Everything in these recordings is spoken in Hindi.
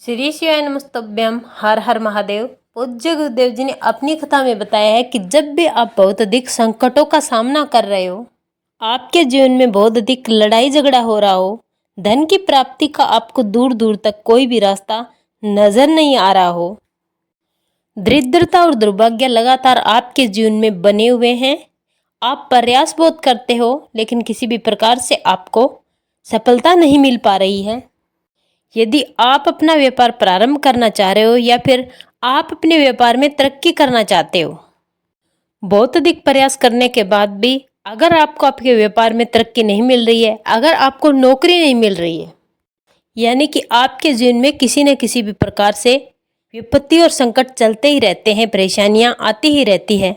श्री शिवाय नमस्तुभ्यम। हर हर महादेव। पूज्य गुरुदेव जी ने अपनी कथा में बताया है कि जब भी आप बहुत अधिक संकटों का सामना कर रहे हो, आपके जीवन में बहुत अधिक लड़ाई झगड़ा हो रहा हो, धन की प्राप्ति का आपको दूर दूर तक कोई भी रास्ता नजर नहीं आ रहा हो, दरिद्रता और दुर्भाग्य लगातार आपके जीवन में बने हुए हैं, आप प्रयास बहुत करते हो लेकिन किसी भी प्रकार से आपको सफलता नहीं मिल पा रही है। यदि आप अपना व्यापार प्रारंभ करना चाह रहे हो या फिर आप अपने व्यापार में तरक्की करना चाहते हो, बहुत अधिक प्रयास करने के बाद भी अगर आपको आपके व्यापार में तरक्की नहीं मिल रही है, अगर आपको नौकरी नहीं मिल रही है, यानी कि आपके जीवन में किसी न किसी भी प्रकार से विपत्ति और संकट चलते ही रहते हैं, परेशानियां आती ही रहती है,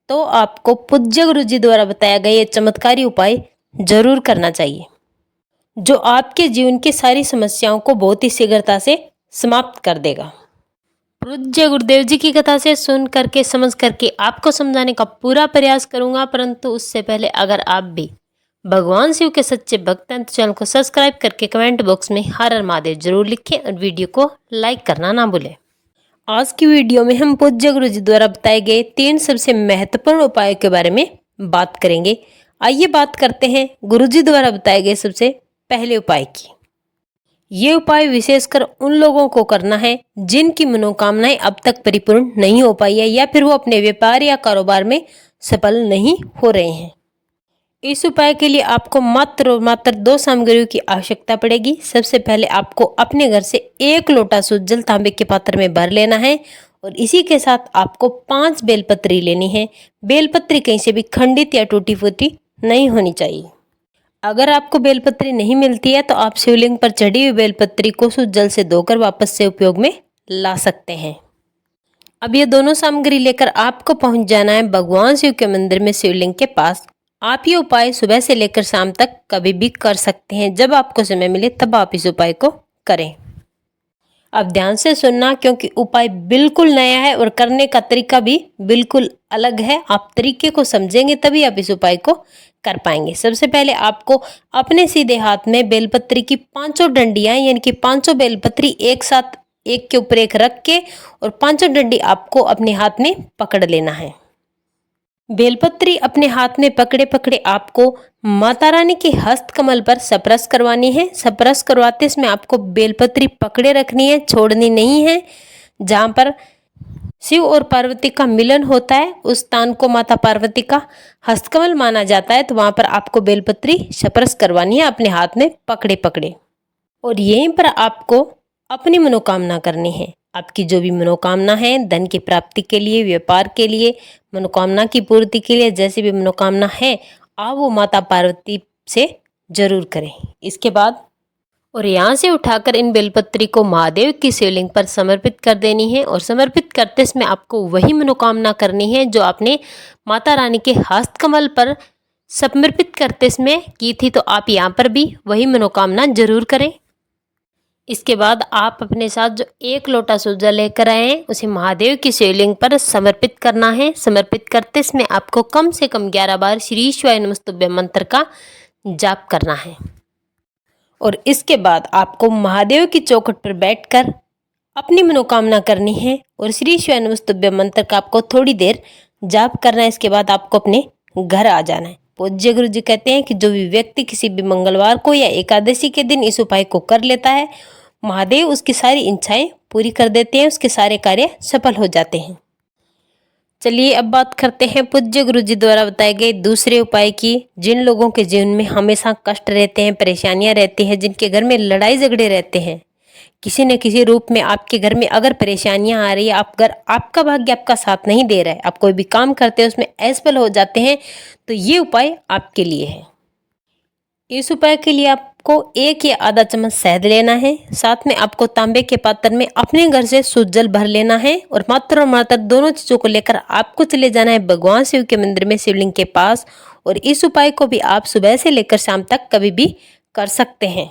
तो आपको पूज्य गुरु जी द्वारा बताया गया ये चमत्कारी उपाय जरूर करना चाहिए, जो आपके जीवन की सारी समस्याओं को बहुत ही शीघ्रता से समाप्त कर देगा। पूज्य गुरुदेव जी की कथा से सुन करके समझ करके आपको समझाने का पूरा प्रयास करूंगा, परंतु उससे पहले अगर आप भी भगवान शिव के सच्चे भक्त हैं तो चैनल को सब्सक्राइब करके कमेंट बॉक्स में हर हर महादेव जरूर लिखें और वीडियो को लाइक करना ना भूलें। आज की वीडियो में हम पूज्य गुरु जी द्वारा बताए गए 3 सबसे महत्वपूर्ण उपायों के बारे में बात करेंगे। आइए बात करते हैं गुरु जी द्वारा बताए गए सबसे पहले उपाय की। ये उपाय विशेषकर उन लोगों को करना है जिनकी मनोकामनाएं अब तक परिपूर्ण नहीं हो पाई है या फिर वो अपने व्यापार या कारोबार में सफल नहीं हो रहे हैं। इस उपाय के लिए आपको मात्र और मात्र 2 सामग्रियों की आवश्यकता पड़ेगी। सबसे पहले आपको अपने घर से 1 लोटा शुद्ध जल तांबे के पात्र में भर लेना है और इसी के साथ आपको 5 बेलपत्री लेनी है। बेलपत्री कहीं से भी खंडित या टूटी फूटी नहीं होनी चाहिए। अगर आपको बेलपत्री नहीं मिलती है तो आप शिवलिंग पर चढ़ी हुई बेलपत्री को शुद्ध जल से धोकर वापस से उपयोग में ला सकते हैं। अब ये दोनों सामग्री लेकर आपको पहुंच जाना है भगवान शिव के मंदिर में शिवलिंग के पास। आप ये उपाय सुबह से लेकर शाम तक कभी भी कर सकते हैं। जब आपको समय मिले तब आप इस उपाय को करें। अब ध्यान से सुनना, क्योंकि उपाय बिल्कुल नया है और करने का तरीका भी बिल्कुल अलग है। आप तरीके को समझेंगे तभी आप इस उपाय को कर पाएंगे। सबसे पहले आपको अपने सीधे हाथ में बेलपत्री की 5 डंडियां यानी कि 5 बेलपत्री एक साथ एक के ऊपर एक रख के और 5 डंडी आपको अपने हाथ में पकड़ लेना है। बेलपत्री अपने हाथ में पकड़े पकड़े आपको माता रानी के हस्त कमल पर स्पर्श करवानी है। स्पर्श करवाते इसमें आपको बेलपत्री पकड़े रखनी है, छोड़नी नहीं है। जहाँ पर शिव और पार्वती का मिलन होता है उस स्थान को माता पार्वती का हस्तकमल माना जाता है, तो वहां पर आपको बेलपत्री स्पर्श करवानी है अपने हाथ में पकड़े पकड़े। और यहीं पर आपको अपनी मनोकामना करनी है। आपकी जो भी मनोकामना है, धन की प्राप्ति के लिए, व्यापार के लिए, मनोकामना की पूर्ति के लिए, जैसी भी मनोकामना है आप वो माता पार्वती से जरूर करें। इसके बाद और यहाँ से उठाकर इन बेलपत्री को महादेव की शिवलिंग पर समर्पित कर देनी है। और समर्पित करते इसमें आपको वही मनोकामना करनी है जो आपने माता रानी के हस्त कमल पर समर्पित करते इसमें की थी, तो आप यहाँ पर भी वही मनोकामना जरूर करें। इसके बाद आप अपने साथ जो 1 लोटा शुद्ध जल लेकर आए हैं उसे महादेव की शिवलिंग पर समर्पित करना है। समर्पित करते इसमें आपको कम से कम 11 बार श्री शिवाय नमस्तुभ्यम मंत्र का जाप करना है। और इसके बाद आपको महादेव की चौखट पर बैठकर अपनी मनोकामना करनी है और श्री शिवाय नमस्तुभ्यम मंत्र का आपको थोड़ी देर जाप करना है। इसके बाद आपको अपने घर आ जाना है। पूज्य गुरु जी कहते हैं कि जो भी व्यक्ति किसी भी मंगलवार को या एकादशी के दिन इस उपाय को कर लेता है, महादेव उसकी सारी इच्छाएं पूरी कर देते हैं, उसके सारे कार्य सफल हो जाते हैं। चलिए अब बात करते हैं पूज्य गुरु जी द्वारा बताए गए दूसरे उपाय की। जिन लोगों के जीवन में हमेशा कष्ट रहते हैं, परेशानियां रहती हैं, जिनके घर में लड़ाई झगड़े रहते हैं, किसी न किसी रूप में आपके घर में अगर परेशानियां आ रही है, आपका भाग्य आपका साथ नहीं दे रहा है, आप कोई भी काम करते हैं उसमें असफल हो जाते हैं, तो ये उपाय आपके लिए है। इस उपाय के लिए आपको 1 या आधा चम्मच शहद लेना है। साथ में आपको तांबे के पात्र में अपने घर से शुद्ध जल भर लेना है और मात्र दोनों चीजों को लेकर आपको चले जाना है भगवान शिव के मंदिर में शिवलिंग के पास। और इस उपाय को भी आप सुबह से लेकर शाम तक कभी भी कर सकते हैं।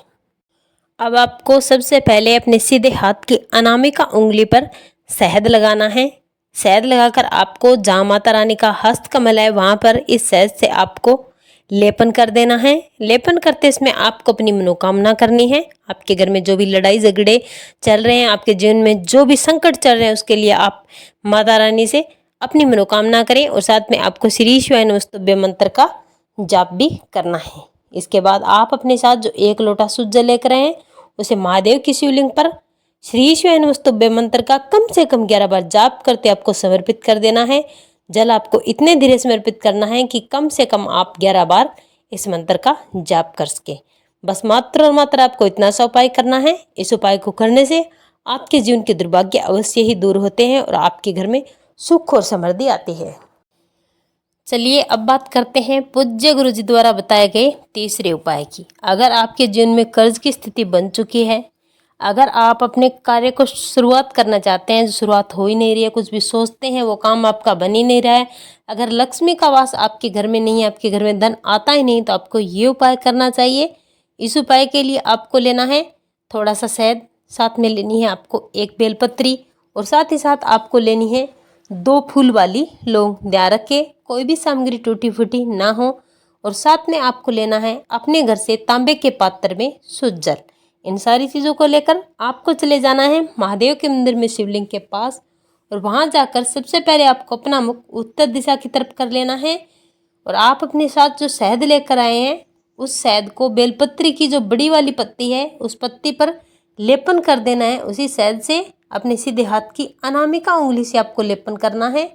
अब आपको सबसे पहले अपने सीधे हाथ की अनामिका उंगली पर शहद लगाना है। शहद लगाकर आपको जहाँ माता रानी का हस्त कमल है वहां पर इस शहद से आपको लेपन कर देना है। लेपन करते इसमें आपको अपनी मनोकामना करनी है। आपके घर में जो भी लड़ाई झगड़े चल रहे हैं, आपके जीवन में जो भी संकट चल रहे हैं, उसके लिए आप माता रानी से अपनी मनोकामना करें और साथ में आपको श्री शिवाय नमस्तुभ्यं मंत्र का जाप भी करना है। इसके बाद आप अपने साथ जो 1 लोटा शुद्ध जल लेकर आए हैं, उसे महादेव की शिवलिंग पर श्री शिवाय नमस्तुभ्यं मंत्र का कम से कम 11 बार जाप करते आपको समर्पित कर देना है। जल आपको इतने धीरे समर्पित करना है कि कम से कम आप 11 बार इस मंत्र का जाप कर सके। बस मात्र और मात्र आपको इतना सा उपाय करना है। इस उपाय को करने से आपके जीवन के दुर्भाग्य अवश्य ही दूर होते हैं और आपके घर में सुख और समृद्धि आती है। चलिए अब बात करते हैं पूज्य गुरु जी द्वारा बताए गए तीसरे उपाय की। अगर आपके जीवन में कर्ज की स्थिति बन चुकी है, अगर आप अपने कार्य को शुरुआत करना चाहते हैं, जो शुरुआत हो ही नहीं रही है, कुछ भी सोचते हैं वो काम आपका बन ही नहीं रहा है, अगर लक्ष्मी का वास आपके घर में नहीं है, आपके घर में धन आता ही नहीं, तो आपको ये उपाय करना चाहिए। इस उपाय के लिए आपको लेना है थोड़ा सा शहद, साथ में लेनी है आपको 1 बेलपत्री और साथ ही साथ आपको लेनी है 2 फूल वाली लौंग। ध्यान रखें कोई भी सामग्री टूटी फूटी ना हो। और साथ में आपको लेना है अपने घर से तांबे के पात्र में शुद्ध जल। इन सारी चीज़ों को लेकर आपको चले जाना है महादेव के मंदिर में शिवलिंग के पास और वहाँ जाकर सबसे पहले आपको अपना मुख उत्तर दिशा की तरफ कर लेना है और आप अपने साथ जो शहद लेकर आए हैं, उस शहद को बेलपत्री की जो बड़ी वाली पत्ती है, उस पत्ती पर लेपन कर देना है। उसी शहद से अपने सीधे हाथ की अनामिका उंगली से आपको लेपन करना है।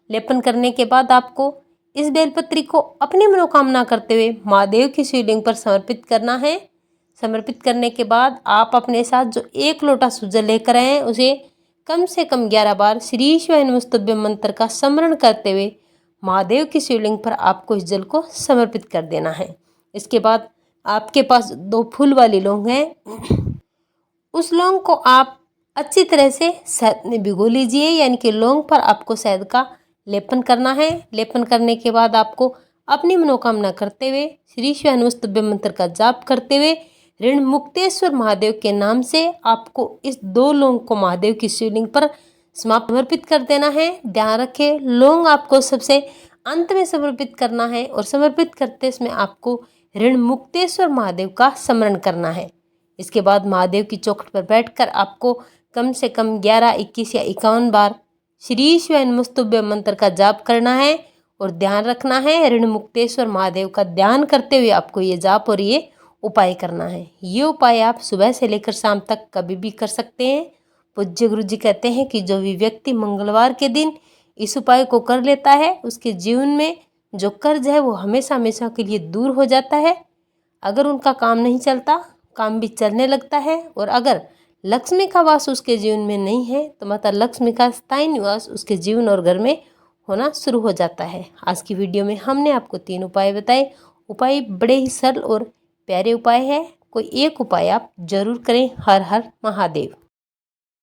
लेपन करने के बाद आपको इस बेलपत्री को अपनी मनोकामना करते हुए महादेव की शिवलिंग पर समर्पित करना है। समर्पित करने के बाद आप अपने साथ जो 1 लोटा शुद्ध जल लेकर आए हैं, उसे कम से कम 11 बार श्री शिवाय नमस्तुभ्यं मंत्र का स्मरण करते हुए महादेव की शिवलिंग पर आपको इस जल को समर्पित कर देना है। इसके बाद आपके पास 2 फूल वाली लौंग है, उस लौंग को आप अच्छी तरह से शहद में भिगो लीजिए, यानी कि लौंग पर आपको शहद का लेपन करना है। लेपन करने के बाद आपको अपनी मनोकामना करते हुए श्री शिवाय नमस्तुभ्यं मंत्र का जाप करते हुए ऋण मुक्तेश्वर महादेव के नाम से आपको इस 2 लौंग को महादेव की शिवलिंग पर समर्पित कर देना है। ध्यान रखें लौंग आपको सबसे अंत में समर्पित करना है और समर्पित करते इसमें आपको ऋण मुक्तेश्वर महादेव का स्मरण करना है। इसके बाद महादेव की चौखट पर बैठकर आपको कम से कम 11, 21 या 51 बार श्री शिवाय नमस्तुभ्यं मंत्र का जाप करना है और ध्यान रखना है ऋण मुक्तेश्वर महादेव का ध्यान करते हुए आपको ये जाप और ये उपाय करना है। ये उपाय आप सुबह से लेकर शाम तक कभी भी कर सकते हैं। पूज्य गुरु जी कहते हैं कि जो भी व्यक्ति मंगलवार के दिन इस उपाय को कर लेता है, उसके जीवन में जो कर्ज है वो हमेशा हमेशा के लिए दूर हो जाता है। अगर उनका काम नहीं चलता, काम भी चलने लगता है। और अगर लक्ष्मी का वास उसके जीवन में नहीं है, तो माता लक्ष्मी का स्थायी निवास उसके जीवन और घर में होना शुरू हो जाता है। आज की वीडियो में हमने आपको 3 उपाय बताए। उपाय बड़े ही सरल और प्यारे उपाय है। कोई एक उपाय आप जरूर करें। हर हर महादेव।